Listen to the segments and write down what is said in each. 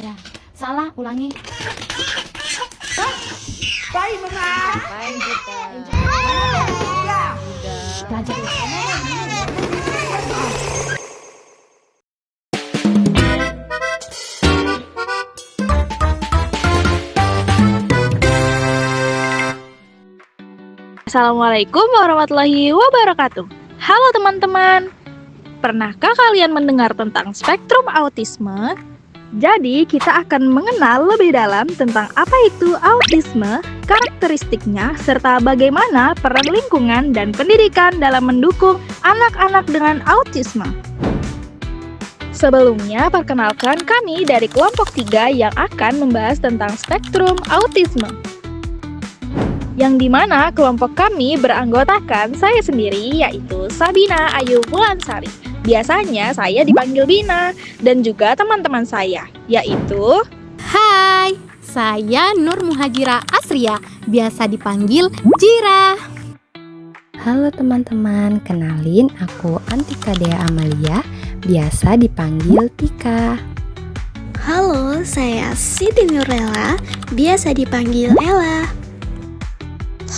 Zara. Salah, ulangi. Baik, Mama. Ngapain kita? Belajar. Assalamualaikum warahmatullahi wabarakatuh. Halo teman-teman. Pernahkah kalian mendengar tentang spektrum autisme? Jadi, kita akan mengenal lebih dalam tentang apa itu autisme, karakteristiknya, serta bagaimana peran lingkungan dan pendidikan dalam mendukung anak-anak dengan autisme. Sebelumnya, perkenalkan kami dari kelompok 3 yang akan membahas tentang spektrum autisme. Yang dimana kelompok kami beranggotakan saya sendiri, yaitu Sabina Ayu Mulansari. Biasanya saya dipanggil Bina, dan juga teman-teman saya, yaitu Hai, saya Nur Muhajira Asria, biasa dipanggil Jira. Halo teman-teman, kenalin aku Antika Dea Amalia, biasa dipanggil Tika. Halo, saya Siti Nurella, biasa dipanggil Ella.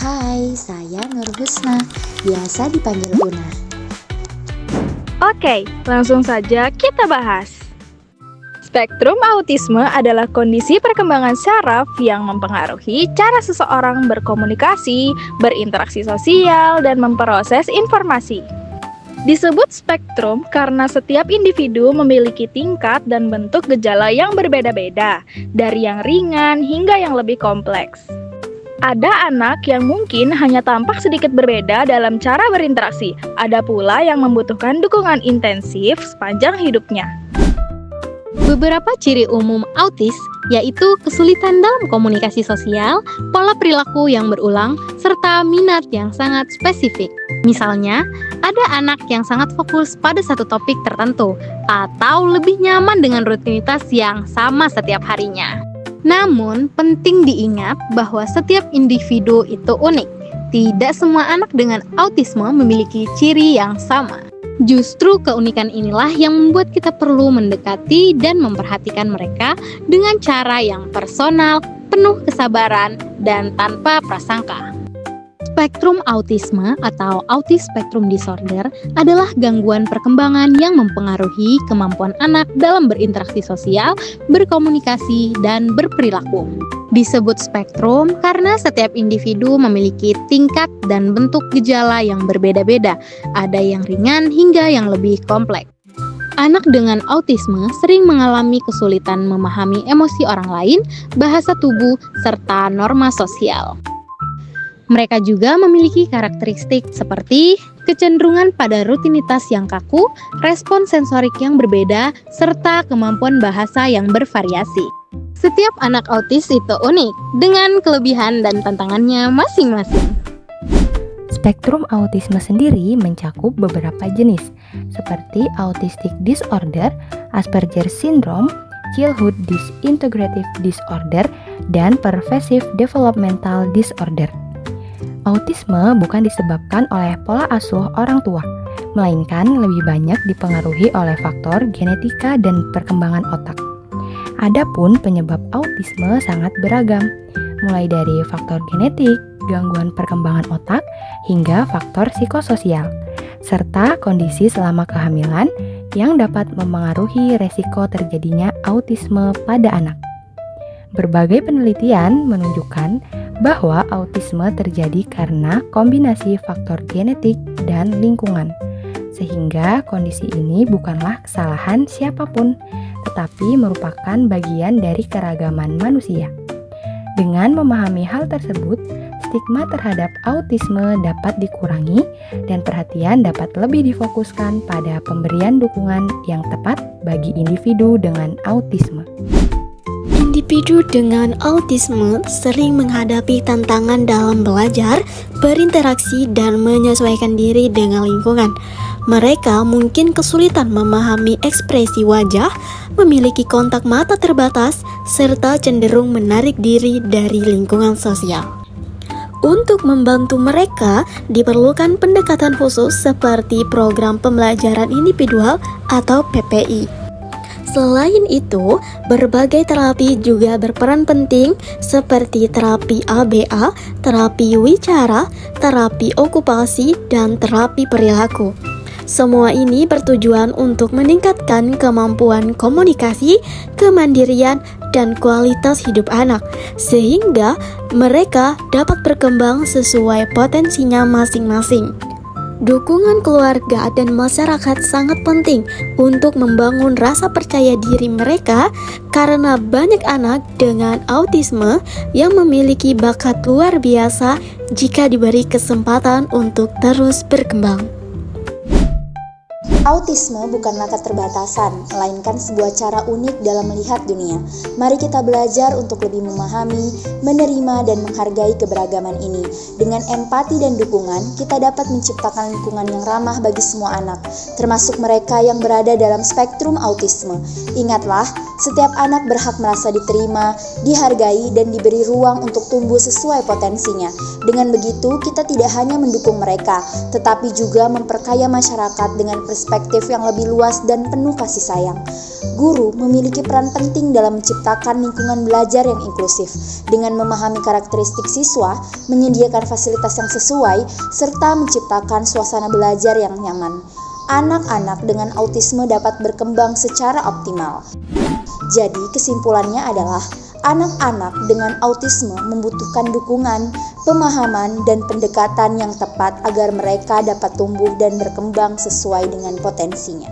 Hai, saya Nur Husna, biasa dipanggil Una. Oke, langsung saja kita bahas. Spektrum autisme adalah kondisi perkembangan saraf yang mempengaruhi cara seseorang berkomunikasi, berinteraksi sosial, dan memproses informasi. Disebut spektrum karena setiap individu memiliki tingkat dan bentuk gejala yang berbeda-beda, dari yang ringan hingga yang lebih kompleks. Ada anak yang mungkin hanya tampak sedikit berbeda dalam cara berinteraksi. Ada pula yang membutuhkan dukungan intensif sepanjang hidupnya. Beberapa ciri umum autis yaitu kesulitan dalam komunikasi sosial, pola perilaku yang berulang, serta minat yang sangat spesifik. Misalnya, ada anak yang sangat fokus pada satu topik tertentu, atau lebih nyaman dengan rutinitas yang sama setiap harinya. Namun, penting diingat bahwa setiap individu itu unik. Tidak semua anak dengan autisme memiliki ciri yang sama. Justru keunikan inilah yang membuat kita perlu mendekati dan memperhatikan mereka dengan cara yang personal, penuh kesabaran, dan tanpa prasangka. Spektrum autisme atau autis spectrum disorder adalah gangguan perkembangan yang mempengaruhi kemampuan anak dalam berinteraksi sosial, berkomunikasi, dan berperilaku. Disebut spektrum karena setiap individu memiliki tingkat dan bentuk gejala yang berbeda-beda, ada yang ringan hingga yang lebih kompleks. Anak dengan autisme sering mengalami kesulitan memahami emosi orang lain, bahasa tubuh, serta norma sosial. Mereka juga memiliki karakteristik seperti kecenderungan pada rutinitas yang kaku, respon sensorik yang berbeda, serta kemampuan bahasa yang bervariasi. Setiap anak autis itu unik, dengan kelebihan dan tantangannya masing-masing. Spektrum autisme sendiri mencakup beberapa jenis, seperti autistic disorder, Asperger syndrome, childhood disintegrative disorder, dan pervasive developmental disorder. Autisme bukan disebabkan oleh pola asuh orang tua, melainkan lebih banyak dipengaruhi oleh faktor genetika dan perkembangan otak. Adapun penyebab autisme sangat beragam, mulai dari faktor genetik, gangguan perkembangan otak, hingga faktor psikososial, serta kondisi selama kehamilan yang dapat memengaruhi resiko terjadinya autisme pada anak. Berbagai penelitian menunjukkan bahwa autisme terjadi karena kombinasi faktor genetik dan lingkungan, sehingga kondisi ini bukanlah kesalahan siapapun, tetapi merupakan bagian dari keragaman manusia. Dengan memahami hal tersebut, stigma terhadap autisme dapat dikurangi dan perhatian dapat lebih difokuskan pada pemberian dukungan yang tepat bagi individu dengan autisme. Individu dengan autisme sering menghadapi tantangan dalam belajar, berinteraksi, dan menyesuaikan diri dengan lingkungan. Mereka mungkin kesulitan memahami ekspresi wajah, memiliki kontak mata terbatas, serta cenderung menarik diri dari lingkungan sosial. Untuk membantu mereka, diperlukan pendekatan khusus seperti program pembelajaran individual atau PPI. Selain itu, berbagai terapi juga berperan penting seperti terapi ABA, terapi wicara, terapi okupasi, dan terapi perilaku. Semua ini bertujuan untuk meningkatkan kemampuan komunikasi, kemandirian, dan kualitas hidup anak, sehingga mereka dapat berkembang sesuai potensinya masing-masing. Dukungan keluarga dan masyarakat sangat penting untuk membangun rasa percaya diri mereka karena banyak anak dengan autisme yang memiliki bakat luar biasa jika diberi kesempatan untuk terus berkembang. Autisme bukanlah keterbatasan, melainkan sebuah cara unik dalam melihat dunia. Mari kita belajar untuk lebih memahami, menerima, dan menghargai keberagaman ini. Dengan empati dan dukungan, kita dapat menciptakan lingkungan yang ramah bagi semua anak, termasuk mereka yang berada dalam spektrum autisme. Ingatlah, setiap anak berhak merasa diterima, dihargai, dan diberi ruang untuk tumbuh sesuai potensinya. Dengan begitu, kita tidak hanya mendukung mereka, tetapi juga memperkaya masyarakat dengan perspektif yang lebih luas dan penuh kasih sayang. Guru memiliki peran penting dalam menciptakan lingkungan belajar yang inklusif, dengan memahami karakteristik siswa, menyediakan fasilitas yang sesuai, serta menciptakan suasana belajar yang nyaman. Anak-anak dengan autisme dapat berkembang secara optimal. Jadi, kesimpulannya adalah anak-anak dengan autisme membutuhkan dukungan, pemahaman, dan pendekatan yang tepat agar mereka dapat tumbuh dan berkembang sesuai dengan potensinya.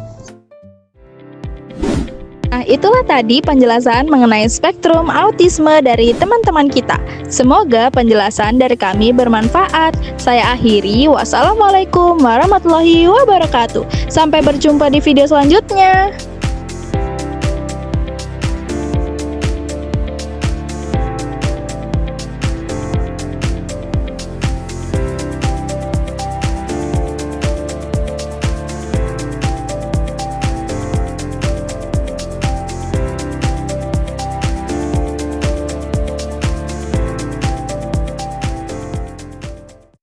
Nah, itulah tadi penjelasan mengenai spektrum autisme dari teman-teman kita. Semoga penjelasan dari kami bermanfaat. Saya akhiri, wassalamualaikum warahmatullahi wabarakatuh. Sampai berjumpa di video selanjutnya.